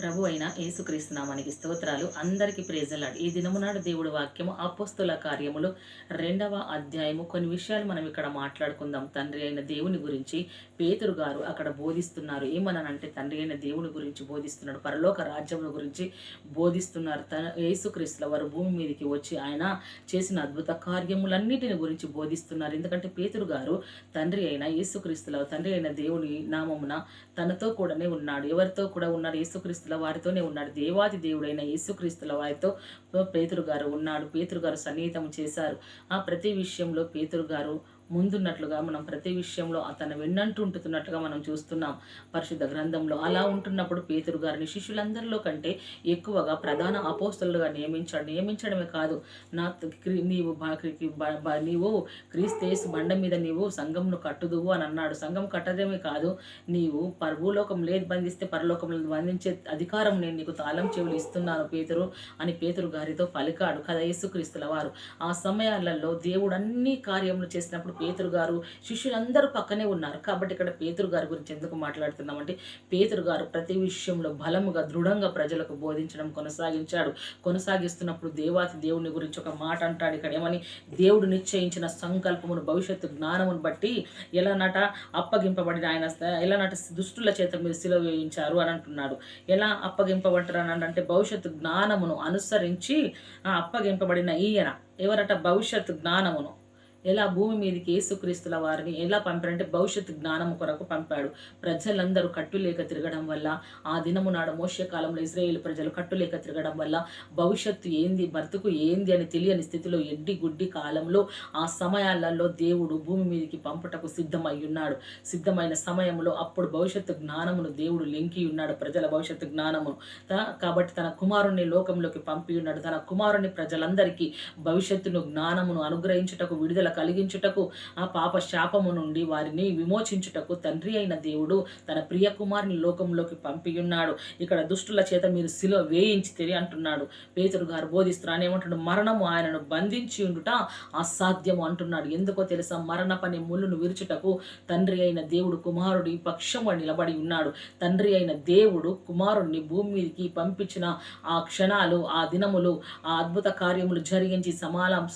ప్రభు అయిన యేసుక్రీస్తు నామానికి స్తోత్రాలు. అందరికీ ప్రైజ్ లార్డ్. ఈ దినమునాడు దేవుడి వాక్యము అపోస్తుల కార్యములు 2వ అధ్యాయము. కొన్ని విషయాలు మనం ఇక్కడ మాట్లాడుకుందాం. తండ్రి అయిన దేవుని గురించి పేతురు గారు అక్కడ బోధిస్తున్నారు. ఏమనంటే తండ్రి అయిన దేవుని గురించి బోధిస్తున్నాడు, పరలోక రాజ్యముల గురించి బోధిస్తున్నారు. యేసుక్రీస్తుల వారు భూమి మీదకి వచ్చి ఆయన చేసిన అద్భుత కార్యములన్నిటిని గురించి బోధిస్తున్నారు. ఎందుకంటే పేతురు గారు తండ్రి అయిన యేసుక్రీస్తుల తండ్రి అయిన దేవుని నామమున తనతో కూడానే ఉన్నాడు. ఎవరితో కూడా ఉన్నాడు? యేసుక్రీస్తుల వారితోనే ఉన్నాడు. దేవాది దేవుడైన యేసుక్రీస్తుల వారితో పేతురు గారు ఉన్నాడు. పేతురు గారు సన్నిహితం చేశారు. ఆ ప్రతి విషయంలో పేతురు గారు ముందున్నట్లుగా మనం ప్రతి విషయంలో అతను వెన్నంటుంటున్నట్లుగా మనం చూస్తున్నాం పరిశుద్ధ గ్రంథంలో. అలా ఉంటున్నప్పుడు పేతురు గారిని శిష్యులందరిలో కంటే ఎక్కువగా ప్రధాన అపోస్తలుగా నియమించడమే కాదు, నీవు క్రీస్తు బండ మీద నీవు సంఘంను కట్టుదువు అని అన్నాడు. సంఘం కట్టడమే కాదు, నీవు భూలోకం లేదు బంధిస్తే పరలోకంలో బంధించే అధికారం నేను నీకు తాళం చెవులు ఇస్తున్నాను పేతురు అని పేతురు గారితో పలికాడు కదా యేసుక్రీస్తుల వారు. ఆ సమయాలలో దేవుడు అన్ని కార్యములు చేసినప్పుడు పేతురు గారు శిష్యులందరూ పక్కనే ఉన్నారు. కాబట్టి ఇక్కడ పేతురు గారి గురించి ఎందుకు మాట్లాడుతున్నామంటే, పేతురు గారు ప్రతి విషయంలో బలముగా దృఢంగా ప్రజలకు బోధించడం కొనసాగిస్తున్నప్పుడు దేవాతి దేవుని గురించి ఒక మాట అంటాడు. ఇక్కడ ఏమని? దేవుడు నిశ్చయించిన సంకల్పమును భవిష్యత్తు జ్ఞానమును బట్టి ఎలానట అప్పగింపబడిన ఆయన ఎలానట దుష్టుల చేత మీరు సిలువ వేయించారు అని అంటున్నాడు. ఎలా అప్పగింపబడతారు అని అంటే భవిష్యత్తు జ్ఞానమును అనుసరించి అప్పగింపబడిన ఈయన ఎవరట? భవిష్యత్తు జ్ఞానమును ఎలా భూమి మీదకి యేసుక్రీస్తుల వారిని ఎలా పంపాడంటే భవిష్యత్తు జ్ఞానము కొరకు పంపాడు. ప్రజలందరూ కట్టులేక తిరగడం వల్ల, ఆ దినము నాడు మోషే కాలంలో ఇజ్రాయేల్ ప్రజలు కట్టులేక తిరగడం వల్ల భవిష్యత్తు ఏంది, బ్రతుకు ఏంది అని తెలియని స్థితిలో ఎడ్డి గుడ్డి కాలంలో ఆ సమయాలలో దేవుడు భూమి మీదకి పంపుటకు సిద్ధమై ఉన్నాడు. సిద్ధమైన సమయంలో అప్పుడు భవిష్యత్తు జ్ఞానమును దేవుడు లెంకి ఉన్నాడు, ప్రజల భవిష్యత్తు జ్ఞానమును. కాబట్టి తన కుమారుణ్ణి లోకంలోకి పంపి ఉన్నాడు. తన కుమారుని ప్రజలందరికీ భవిష్యత్తును జ్ఞానమును అనుగ్రహించుటకు, విడుదల కలిగించుటకు, ఆ పాప శాపము నుండి వారిని విమోచించుటకు తండ్రి అయిన దేవుడు తన ప్రియ కుమారుని లోకంలోకి పంపి ఉన్నాడు. ఇక్కడ దుష్టుల చేత మీరు సిలువ వేయించి అంటున్నాడు. పేతురు గారు బోధిస్తున్నాను. ఏమంటాడు? మరణము ఆయనను బంధించి ఉండుట అసాధ్యము అంటున్నాడు. ఎందుకో తెలుసా? మరణ పని ముళ్ళును విరుచుటకు తండ్రి అయిన దేవుడు కుమారుడి పక్షము నిలబడి ఉన్నాడు. తండ్రి అయిన దేవుడు కుమారుడిని భూమి మీదకి పంపించిన ఆ క్షణాలు, ఆ దినములు, ఆ అద్భుత కార్యములు జరిగించి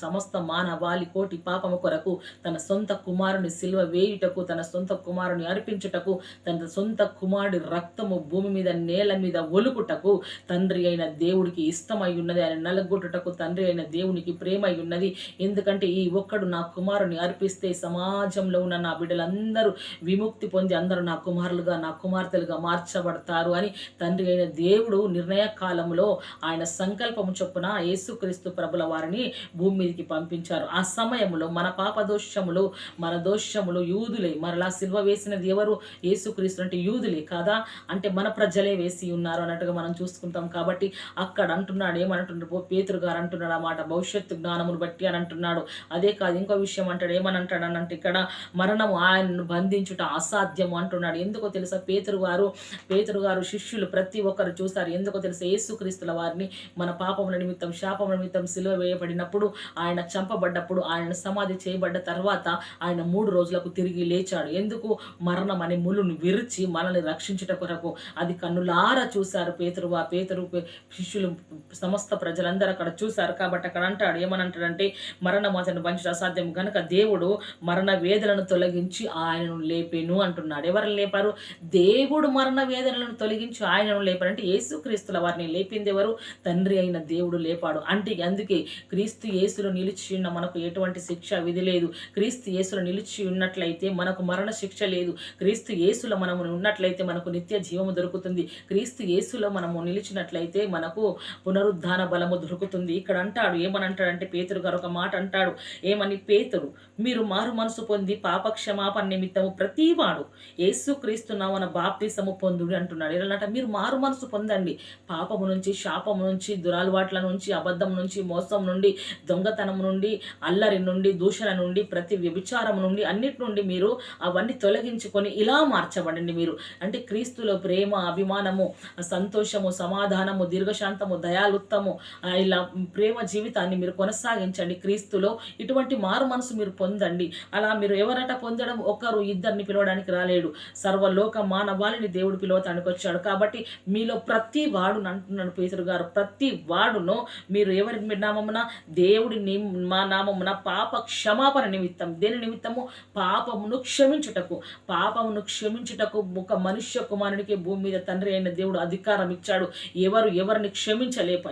సమస్త మానవాళి కోటి పాపము కొరకు తన సొంత కుమారుని సిలువ వేయుటకు, తన సొంత కుమారుని అర్పించుటకు, తన సొంత కుమారుడి రక్తము భూమి మీద నేల మీద ఒలుకుటకు తండ్రి అయిన దేవుడికి ఇష్టమై ఉన్నది. ఆయన నలగొట్టుటకు తండ్రి అయిన దేవునికి ప్రేమై ఉన్నది. ఎందుకంటే ఈ ఒక్కడు నా కుమారుని అర్పిస్తే సమాజంలో ఉన్న నా బిడ్డలందరూ విముక్తి పొంది అందరూ నా కుమారులుగా, నా కుమార్తెలుగా మార్చబడతారు అని తండ్రి అయిన దేవుడు నిర్ణయ కాలంలో ఆయన సంకల్పము చొప్పున యేసుక్రీస్తు ప్రభుల వారిని భూమి మీదకి పంపించారు. ఆ సమయంలో మన పాప దోషములు, మన దోషములు యూదులే. మరలా సిల్వ వేసినది ఎవరు? యేసుక్రీస్తు. అంటే యూదులే కాదా? అంటే మన ప్రజలే వేసి ఉన్నారు అన్నట్టుగా మనం చూసుకుంటాం. కాబట్టి అక్కడ అంటున్నాడు, ఏమంటున్నాడు పేతురు గారు అంటున్నాడు ఆ మాట, భవిష్యత్తు జ్ఞానమును బట్టి అని అంటున్నాడు. అదే కాదు, ఇంకో విషయం అంటాడు. ఏమని అంటాడు అని అంటే, ఇక్కడ మరణము ఆయనను బంధించుట అసాధ్యము అంటున్నాడు. ఎందుకో తెలుసా? పేతురు గారు శిష్యులు ప్రతి ఒక్కరు చూస్తారు. ఎందుకో తెలుసా? యేసుక్రీస్తుల వారిని మన పాపముల నిమిత్తం, శాపముల నిమిత్తం సిలువ వేయబడినప్పుడు, ఆయన చంపబడ్డప్పుడు, ఆయన సమాధి చేయబడ్డ తర్వాత ఆయన 3 రోజులకు తిరిగి లేచాడు. ఎందుకు? మరణం అనే ముళ్ళును విరిచి మనల్ని రక్షించుట కొరకు. అది కన్నులారా చూశారు పేతురు శిష్యులు, సమస్త ప్రజలందరూ అక్కడ చూశారు. కాబట్టి అక్కడ అంటాడు, ఏమనంటాడంటే, మరణం అతను బంచుట అసాధ్యం గనుక దేవుడు మరణ వేదనను తొలగించి ఆయనను లేపేను అంటున్నాడు. ఎవరిని లేపారు? దేవుడు మరణ వేదనలను తొలగించి ఆయనను లేపారు. అంటే యేసుక్రీస్తుల వారిని లేపింది ఎవరు? తండ్రి అయిన దేవుడు లేపాడు. అంటే అందుకే క్రీస్తు యేసులో నిలిచి ఉన్న మనకు ఎటువంటి శిక్ష విధి లేదు. క్రీస్తు యేసులో నిలిచి ఉన్నట్లయితే మనకు మరణ శిక్ష లేదు. క్రీస్తు యేసులో మనము ఉన్నట్లయితే మనకు నిత్య జీవము దొరుకుతుంది. క్రీస్తు యేసులో మనము నిలిచినట్లయితే మనకు పునరుద్ధాన బలము దొరుకుతుంది. ఇక్కడ అంటాడు, ఏమని అంటాడంటే పేతురు గారు ఒక మాట అంటాడు. ఏమని? పేతురు, మీరు మారు మనసు పొంది పాప క్షమాపణ నిమిత్తము ప్రతివాడు యేసుక్రీస్తు నామమున బాప్తిసము పొందుడి అంటున్నాడు. ఎలాంట? మీరు మారు మనసు పొందండి. పాపము నుంచి, శాపము నుంచి, దురలవాట్ల నుంచి, అబద్ధం నుంచి, మోసం నుండి, దొంగతనం నుండి, అల్లరి నుండి దూషణ నుండి, ప్రతి వ్యభిచారం నుండి, అన్నిటి నుండి మీరు అవన్నీ తొలగించుకొని ఇలా మార్చబడండి మీరు. అంటే క్రీస్తులో ప్రేమ, అభిమానము, సంతోషము, సమాధానము, దీర్ఘశాంతము, దయాలుత్తము, ఇలా ప్రేమ జీవితాన్ని మీరు కొనసాగించండి క్రీస్తులో. ఇటువంటి మారు మనసు మీరు పొందండి. అలా మీరు ఎవరట పొందడం, ఒకరు ఇద్దరిని పిలవడానికి రాలేడు, సర్వలోక మానవాళిని దేవుడు పిలవటానికి వచ్చాడు. కాబట్టి మీలో ప్రతి వాడును అంటున్నాడు పేతురు గారు, ప్రతి వాడును మీరు ఎవరి నామమున, దేవుడి మా నామమున పాప క్షమాపణ నిమిత్తం. దేని నిమిత్తము? పాపమును క్షమించుటకు. పాపమును క్షమించుటకు ఒక మనుష్య కుమారునికి భూమి మీద తండ్రి అయిన దేవుడు అధికారం ఇచ్చాడు. ఎవరిని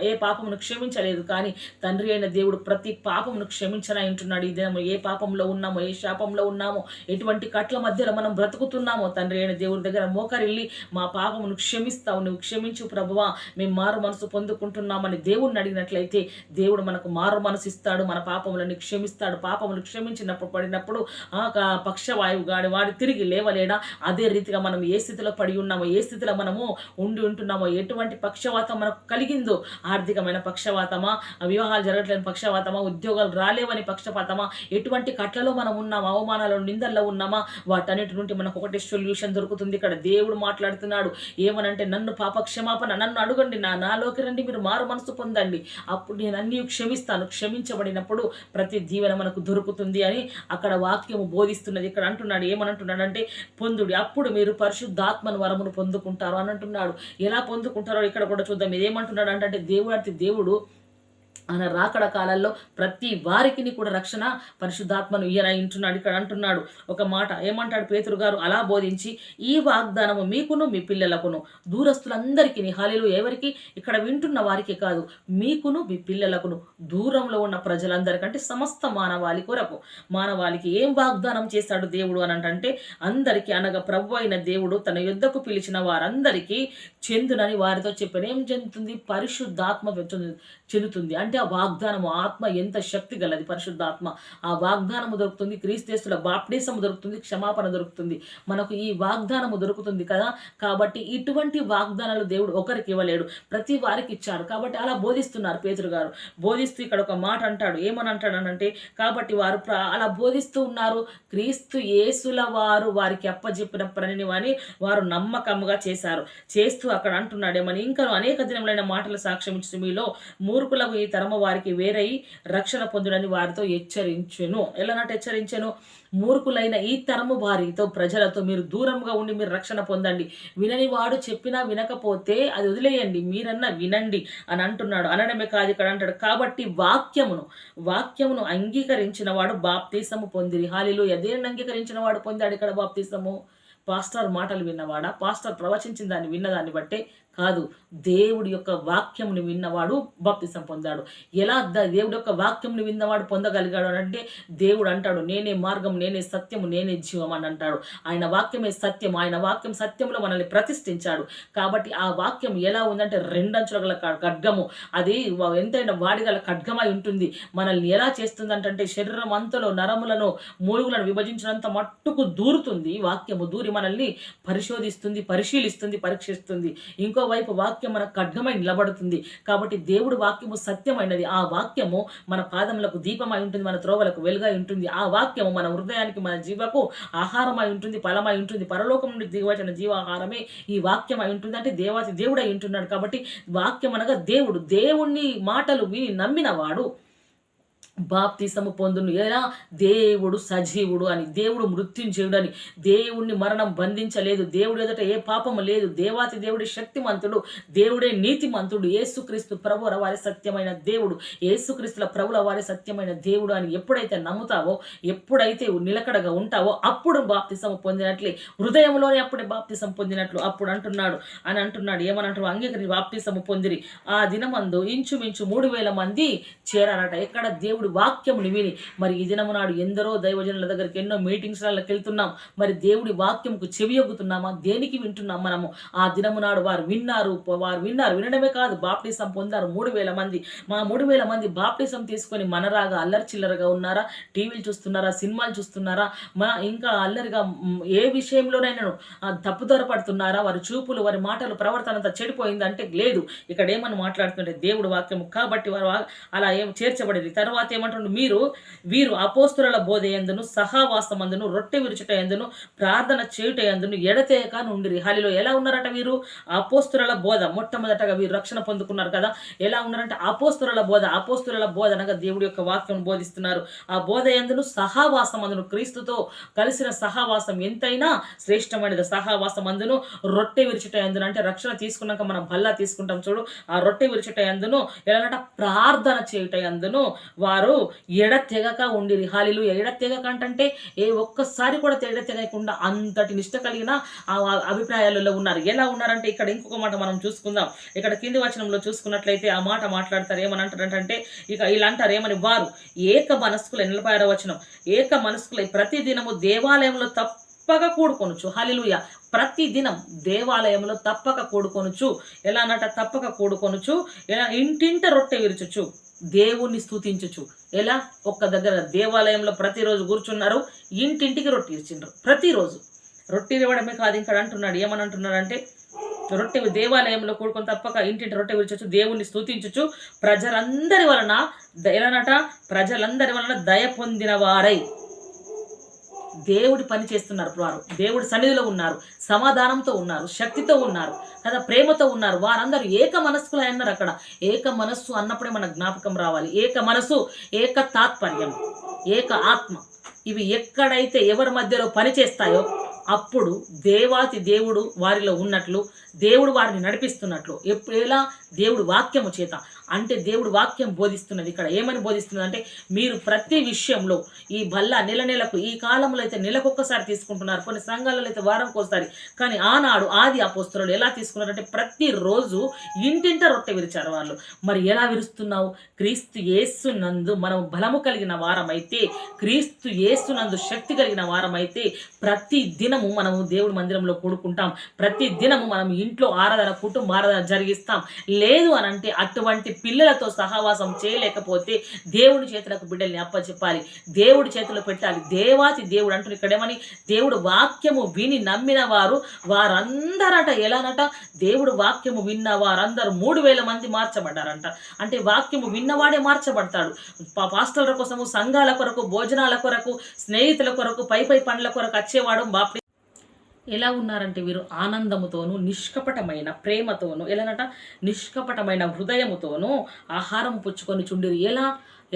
ఏ పాపమును క్షమించలేదు, కానీ తండ్రి అయిన దేవుడు ప్రతి పాపమును క్షమించని అంటున్నాడు. ఈ దినము ఏ పాపంలో ఉన్నామో, ఏ శాపంలో ఉన్నామో, ఎటువంటి కట్ల మధ్యలో మనం బ్రతుకుతున్నామో, తండ్రి అయిన దేవుడి దగ్గర మోకరిల్లి మా పాపమును క్షమిస్తావు, నువ్వు క్షమించు ప్రభువా, మేము మారు మనసు పొందుకుంటున్నామని దేవుడిని అడిగినట్లయితే దేవుడు మనకు మారు మనసు ఇస్తాడు, మన పాపములని క్షమిస్తాడు. పాపములు క్షమించినప్పుడు పడినప్పుడు పక్షవాయువు గాడి వాడు తిరిగి లేవలేడా? అదే రీతిగా మనం ఏ స్థితిలో పడి ఉన్నామో, ఏ స్థితిలో మనము ఉంటున్నామో, ఎటువంటి పక్షవాతం మనకు కలిగిందో, ఆర్థికమైన పక్షవాతమా, వివాహాలు జరగట్లేని పక్షవాతమా, ఉద్యోగాలు రాలేవని పక్షపాతమా, ఎటువంటి కట్లలో మనం ఉన్నామా, అవమానాలు నిందల్లో ఉన్నామా, వాటన్నిటి నుండి మనకు ఒకటే సొల్యూషన్ దొరుకుతుంది. ఇక్కడ దేవుడు మాట్లాడుతున్నాడు ఏమనంటే, నన్ను పాప క్షమాపణ, నన్ను అడగండి, నాలోకి రండి, మీరు మారు మనసు పొందండి, అప్పుడు నేను అన్ని క్షమిస్తాను. క్షమించబడినప్పుడు ప్రతి దీవెన మనకు దొరుకుతుంది అని అక్కడ వాక్యము బోధిస్తున్నది. ఇక్కడ అంటున్నాడు, ఏమనంటున్నాడంటే, పొందుడి, అప్పుడు మీరు పరిశుద్ధాత్మను వరమును పొందుకుంటారు అని అంటున్నాడు. ఎలా పొందుకుంటారో ఇక్కడ కూడా చూద్దాం. ఇది ఏమంటున్నాడు అంటే, దేవుడు ఆయన రాకడ కాలంలో ప్రతి వారికి కూడా రక్షణ పరిశుద్ధాత్మను ఇంటున్నాడు. ఇక్కడ అంటున్నాడు ఒక మాట, ఏమంటాడు పేతురు గారు? అలా బోధించి ఈ వాగ్దానము మీకును మీ పిల్లలకును, దూరస్తులందరికీ, హల్లెలూయా, ఎవరికి? ఇక్కడ వింటున్న వారికి కాదు, మీకును మీ పిల్లలకును, దూరంలో ఉన్న ప్రజలందరికంటే సమస్త మానవాళి కొరకు. మానవాళికి ఏం వాగ్దానం చేశాడు దేవుడు అని అంటే, అందరికీ, అనగా ప్రభు అయిన దేవుడు తన యుద్ధకు పిలిచిన వారందరికీ చెందునని వారితో చెప్పాను. ఏం చెందుతుంది? పరిశుద్ధాత్మ చెందుతుంది. అంటే ఆ వాగ్దానము, ఆత్మ ఎంత శక్తి గలది పరిశుద్ధాత్మ. ఆ వాగ్దానము దొరుకుతుంది, క్రీస్తుల బాప్టిజము దొరుకుతుంది, క్షమాపణ దొరుకుతుంది, మనకు ఈ వాగ్దానము దొరుకుతుంది కదా. కాబట్టి ఇటువంటి వాగ్దానాలు దేవుడు ఒకరికి ఇవ్వలేడు, ప్రతి వారికి ఇచ్చాడు. కాబట్టి అలా బోధిస్తున్నారు పేతురు గారు. బోధిస్తూ ఇక్కడ ఒక మాట అంటాడు, ఏమని అంటాడనంటే, కాబట్టి వారు అలా బోధిస్తూ ఉన్నారు, క్రీస్తు యేసుల వారు వారికి అప్పజెప్పిన పనిని వారు నమ్మకముగా చేస్తూ అక్కడ అంటున్నాడు ఏమని, ఇంకా అనేక దినములైన మాటల సాక్ష్యం ఇచ్చి మీలో మూర్ఖులకు ఈ తరమ వారికి వేరై రక్షణ పొందుడని వారితో హెచ్చరించెను. ఎలానంటే హెచ్చరించెను, మూర్ఖులైన ఈ తరము వారితో, ప్రజలతో మీరు దూరంగా ఉండి మీరు రక్షణ పొందండి. వినని వాడు చెప్పినా వినకపోతే అది వదిలేయండి, మీరన్నా వినండి అని అంటున్నాడు. అనడమే కాదు, ఇక్కడ అంటాడు, కాబట్టి వాక్యమును అంగీకరించిన వాడు బాప్తిసము పొందిరి. హల్లెలూయా. దేనిని అంగీకరించిన వాడు పొందాడు ఇక్కడ బాప్తిసము? పాస్టర్ మాటలు విన్నవాడా? పాస్టర్ ప్రవచించిన దాన్ని విన్నదాన్ని బట్టే కాదు, దేవుడి యొక్క వాక్యంని విన్నవాడు బాప్తిసం పొందాడు. ఎలా దేవుడి యొక్క వాక్యంని విన్నవాడు పొందగలిగాడు అంటే, దేవుడు అంటాడు, నేనే మార్గం, నేనే సత్యము, నేనే జీవం అని అంటాడు. ఆయన వాక్యమే సత్యం, ఆయన వాక్యం సత్యంలో మనల్ని ప్రతిష్ఠించాడు. కాబట్టి ఆ వాక్యం ఎలా ఉందంటే, రెండంచుల గల ఖడ్గము, అది ఎంతైనా వాడిగల ఖడ్గమై ఉంటుంది. మనల్ని ఎలా చేస్తుందంటే, శరీరం అంతలో నరములను, మూలుగులను విభజించినంత మట్టుకు దూరుతుంది. వాక్యము దూరి మనల్ని పరిశోధిస్తుంది, పరిశీలిస్తుంది, పరీక్షిస్తుంది. ఇంకోవైపు వాక్యం మన ఖడ్గమై నిలబడుతుంది. కాబట్టి దేవుడు వాక్యము సత్యమైనది. ఆ వాక్యము మన పాదములకు దీపమై ఉంటుంది, మన త్రోవలకు వెలుగై ఉంటుంది. ఆ వాక్యము మన హృదయానికి, మన జీవకు ఆహారమై ఉంటుంది, ఫలమై ఉంటుంది. పరలోకం నుండి దిగవచ్చిన జీవాహారమే ఈ వాక్యమై ఉంటుంది. అంటే దేవుడై ఉంటున్నాడు. కాబట్టి వాక్యం అనగా దేవుణ్ణి మాటలు విని నమ్మినవాడు బాప్తిసము పొందును. ఎలా? దేవుడు సజీవుడు అని, దేవుడు మృత్యుంజయుడు అని, దేవుణ్ణి మరణం బంధించలేదు, దేవుడు ఎదుట ఏ పాపము లేదు, దేవాతి దేవుడి శక్తిమంతుడు, దేవుడే నీతిమంతుడు, యేసుక్రీస్తు ప్రభుల వారి సత్యమైన దేవుడు, యేసుక్రీస్తుల ప్రభుల వారి సత్యమైన దేవుడు అని ఎప్పుడైతే నమ్ముతావో, ఎప్పుడైతే నిలకడగా ఉంటావో, అప్పుడు బాప్తిసము పొందినట్లే, హృదయంలోనే అప్పుడే బాప్తిసం పొందినట్లు అప్పుడు అంటున్నాడు. ఏమనంటారు? అంగీకరించి బాప్తిసము పొందిరి. ఆ దినమందు ఇంచుమించు 3,000 మంది చేరారట. ఎక్కడ? దేవుడు వాక్యముని విని. మరి ఈ దినము నాడు ఎందరో దైవజనుల దగ్గరికి, ఎన్నో మీటింగ్స్లకు వెళ్తున్నాం, మరి దేవుడి వాక్యంకు చెవియొగ్గుతున్నామా? దేనికి వింటున్నాం మనము? ఆ దినము నాడు వారు విన్నారు. వినడమే కాదు, బాప్టిజం పొందారు 3,000 మంది. మా 3,000 మంది బాప్టిజం తీసుకొని మనరాగా అల్లరి చిల్లరగా ఉన్నారా? టీవీలు చూస్తున్నారా? సినిమాలు చూస్తున్నారా? ఇంకా అల్లరిగా ఏ విషయంలోనైనా తప్పుదొర పడుతున్నారా? వారి చూపులు, వారి మాటలు, ప్రవర్తన అంతా చెడిపోయిందంటే లేదు. ఇక్కడ ఏమని మాట్లాడుతుంటే, దేవుడు వాక్యము కాబట్టి వారు అలా చేర్చబడేది. తర్వాత ఏమంటుండు, వీరు అపోస్తుల బోధ యందును సహవాసమందును రొట్టె విరుచుట యందును ప్రార్థన చేయుట యందును ఎడతెగక నుండిరి. హల్లెలూయా. ఎలా ఉన్నారట వీరు? అపోస్తుల బోధ, మొట్టమొదటగా వీరు రక్షణ పొందుకున్నారు కదా. ఎలా ఉన్నారంటే అపోస్తుల బోధ అనగా దేవుడి యొక్క వాక్యం బోధిస్తున్నారు. ఆ బోధ యందును సహవాసమందును, క్రీస్తుతో కలిసిన సహవాసం ఎంతైనా శ్రేష్టమైనది. సహవాసమందును రొట్టె విరుచుట యందును, అంటే రక్షణ తీసుకున్నాక మనం బల్ల తీసుకుంటాం చూడు, ఆ రొట్టె విరుచుట యందును ఎలానంట ప్రార్థన చేయుట యందును వారు ఎడతెగక ఉండిరి. హల్లెలూయా. ఎడతెగక అంటే ఏ ఒక్కసారి కూడా ఎడతెగకుండా అంతటి నిష్ట కలిగిన ఆ అభిప్రాయాలలో ఉన్నారు. ఎలా ఉన్నారంటే ఇక్కడ ఇంకొక మాట మనం చూసుకుందాం. ఇక్కడ కింది వచనంలో చూసుకున్నట్లయితే ఆ మాట మాట్లాడతారు. ఏమని అంటారంటే ఇక ఇలా అంటారు, ఏమని, వారు ఏక మనస్కులై, 46వ వచనం, ఏక మనస్కులై ప్రతి దినము దేవాలయంలో తప్పక కూడుకొనుచు. హల్లెలూయా. ప్రతి దినం దేవాలయంలో తప్పక కూడుకొనుచు. ఎలా అన్నట? తప్పక కూడుకొనుచు. ఎలా? ఇంటింట రొట్టె విరుచుచు, దేవుణ్ణి స్తుతించుచు. ఎలా? ఒక్క దగ్గర దేవాలయంలో ప్రతిరోజు కూర్చున్నారు, ఇంటింటికి రొట్టె ఇచ్చిండ్రు. ప్రతిరోజు రొట్టె ఇవ్వడమే కాదు, ఇక్కడ అంటున్నాడు, ఏమని అంటున్నాడంటే రొట్టె దేవాలయంలో కూడుకొని తప్పక ఇంటింటి రొట్టె విరుచుచు, దేవుణ్ణి స్తుతించుచు, ప్రజలందరి వలన ఎలానట? ప్రజలందరి వలన దయ పొందిన వారై. దేవుడి పని చేస్తున్నారు వారు, దేవుడి సన్నిధిలో ఉన్నారు, సమాధానంతో ఉన్నారు, శక్తితో ఉన్నారు కదా, ప్రేమతో ఉన్నారు. వారందరూ ఏక మనస్కులై అన్నారు. అక్కడ ఏక మనస్సు అన్నప్పుడే మన జ్ఞాపకం రావాలి. ఏక మనసు, ఏక తాత్పర్యం, ఏక ఆత్మ, ఇవి ఎక్కడైతే ఎవరి మధ్యలో పని చేస్తాయో అప్పుడు దేవాతి దేవుడు వారిలో ఉన్నట్లు, దేవుడు వారిని నడిపిస్తున్నట్లు. ఎలా? దేవుడు వాక్యము చేత. అంటే దేవుడు వాక్యం బోధిస్తున్నది. ఇక్కడ ఏమని బోధిస్తున్నది అంటే, మీరు ప్రతి విషయంలో ఈ బల్ల నెలకు, ఈ కాలంలో అయితే నెలకొక్కసారి తీసుకుంటున్నారు, కొన్ని సంఘాలలో అయితే వారంకోసారి, కానీ ఆనాడు ఆది అపోస్తలులు ఎలా తీసుకున్నారంటే ప్రతిరోజు ఇంటింట రొట్టె విరిచారు వాళ్ళు. మరి ఎలా విరుస్తున్నావు? క్రీస్తు యేసునందు మనం బలము కలిగిన వారమైతే, క్రీస్తు యేసునందు శక్తి కలిగిన వారమైతే ప్రతి దినము మనము దేవుడి మందిరంలో కూడుకుంటాం. ప్రతి దినము మనం ఇంట్లో ఆరాధన, కుటుంబ ఆరాధన జరిగిస్తాం. లేదు అనంటే అటువంటి పిల్లలతో సహవాసం చేయలేకపోతే దేవుడి చేతులకు బిడ్డల్ని అప్పచెప్పాలి, దేవుడి చేతిలో పెట్టాలి. దేవాతి దేవుడు అంటున్న ఇక్కడేమని, దేవుడు వాక్యము విని నమ్మిన వారందరట ఎలానట? దేవుడు వాక్యము విన్న వారందరూ 3000 మంది మార్చబడ్డారంట. అంటే వాక్యము విన్నవాడే మార్చబడతాడు. పాస్టర్ల కోసము, సంఘాల కొరకు, భోజనాల కొరకు, స్నేహితుల కొరకు, పై పనుల కొరకు వచ్చేవాడు బాప్టి. ఎలా ఉన్నారంటే వీరు ఆనందముతోనూ, నిష్కపటమైన ప్రేమతోనూ, ఎలానట? నిష్కపటమైన హృదయముతోనూ ఆహారం పుచ్చుకొని చుండిరి.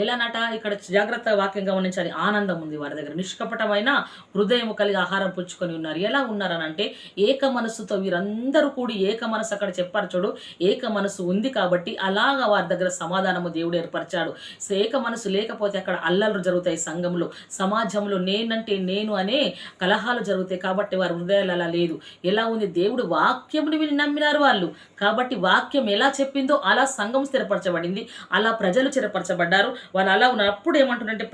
ఎలానట? ఇక్కడ జాగ్రత్త వాక్యం గమనించాలి. ఆనందం ఉంది వారి దగ్గర, నిష్కపటమైన హృదయం కలిగి ఆహారం పుచ్చుకొని ఉన్నారు. ఎలా ఉన్నారనంటే ఏక మనస్సుతో వీరందరూ కూడి, ఏక మనసు అక్కడ చెప్పారు చూడు, ఏక మనసు ఉంది కాబట్టి అలాగా వారి దగ్గర సమాధానము దేవుడు ఏర్పరిచాడు. ఏక మనసు లేకపోతే అక్కడ అల్లర్లు జరుగుతాయి, సంఘంలో, సమాజంలో నేనంటే నేను అనే కలహాలు జరుగుతాయి. కాబట్టి వారి హృదయాలు అలా లేదు. ఎలా ఉంది? దేవుడు వాక్యముని విని నమ్మినారు వాళ్ళు. కాబట్టి వాక్యం ఎలా చెప్పిందో అలా సంఘం స్థిరపరచబడింది, అలా ప్రజలు స్థిరపరచబడ్డారు. వాళ్ళు అలా ఉన్నారు. అప్పుడు ఏమంటుందంటే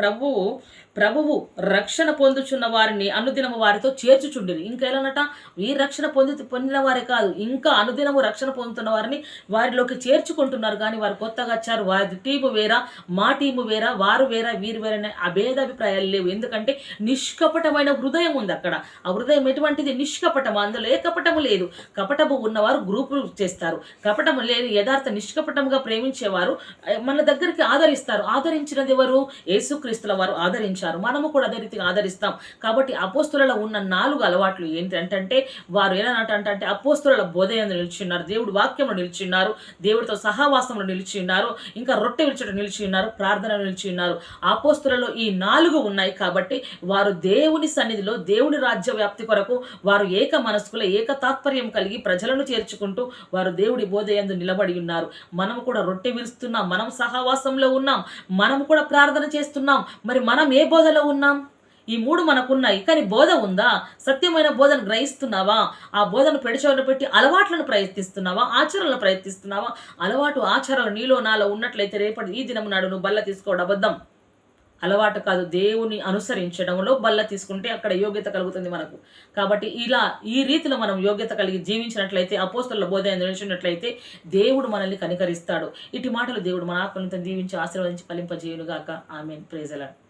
ప్రభువు రక్షణ పొందుచున్న వారిని అనుదినము వారితో చేర్చుచుండిరి. ఇంకా ఎలానట? ఈ రక్షణ పొందిన వారే కాదు, ఇంకా అనుదినము రక్షణ పొందుతున్న వారిని వారిలోకి చేర్చుకుంటున్నారు. కానీ వారు కొత్తగా వచ్చారు, వారి టీము వేరా, మా టీము వేరా, వారు వేరా, వీరు వేరా అనే అభేదాభిప్రాయాలు లేవు. ఎందుకంటే నిష్కపటమైన హృదయం ఉంది అక్కడ. ఆ హృదయం ఎటువంటిది? నిష్కపటము. అందులో ఏ కపటము లేదు. కపటము ఉన్నవారు గ్రూపులు చేస్తారు, కపటము లేని యథార్థ నిష్కపటముగా ప్రేమించేవారు మన దగ్గరికి ఆదరిస్తారు. ఆదరించినది ఎవరు? యేసుక్రీస్తుల వారు ఆదరించారు. మనము కూడా అదే రీతిగా ఆదరిస్తాం. కాబట్టి అపోస్తులలో ఉన్న 4 అలవాట్లు ఏంటంటే వారు ఏనంటే అపోస్తుల బోధయందు నిలిచిన్నారు, దేవుడి వాక్యంలో నిలిచిన్నారు, దేవుడితో సహవాసంలో నిలిచిన్నారు, ఇంకా రొట్టె విరుచుట నిలిచిన్నారు, ప్రార్థన నిలిచిన్నారు. అపోస్తులలో ఈ 4 ఉన్నాయి. కాబట్టి వారు దేవుని సన్నిధిలో, దేవుని రాజ్య వ్యాప్తి కొరకు వారు ఏక మనస్కుల, ఏక తాత్పర్యం కలిగి ప్రజలను చేర్చుకుంటూ వారు దేవుడి బోధయందు నిలబడి ఉన్నారు. మనము కూడా రొట్టె విరుస్తున్నాం, మనం సహవాసంలో ఉన్నాం, మనం కూడా ప్రార్థన చేస్తున్నాం. మరి మనం ఏ బోధలో ఉన్నాం? ఈ 3 మనకున్నాయి, కానీ బోధ ఉందా? సత్యమైన బోధను గ్రహిస్తున్నావా? ఆ బోధను పెడిచోట పెట్టి అలవాట్లను ప్రయత్నిస్తున్నావా? ఆచారాలను ప్రయత్నిస్తున్నావా? అలవాటు, ఆచారాలు నీలో నాలో ఉన్నట్లయితే రేపటి ఈ దినం నాడు నువ్వు బల్ల తీసుకోవడం అబద్ధం. అలవాటు కాదు, దేవుని అనుసరించడంలో బల్ల తీసుకుంటే అక్కడ యోగ్యత కలుగుతుంది మనకు. కాబట్టి ఈ రీతిలో మనం యోగ్యత కలిగి జీవించినట్లయితే, అపోస్తలుల బోధ నిలిచినట్లయితే దేవుడు మనల్ని కనికరిస్తాడు. ఇటు మాటలు దేవుడు మన ఆత్మలను దీవించి ఆశీర్వదించి ఫలింపజేయునుగాక. ఆమేన్. Praise the lord.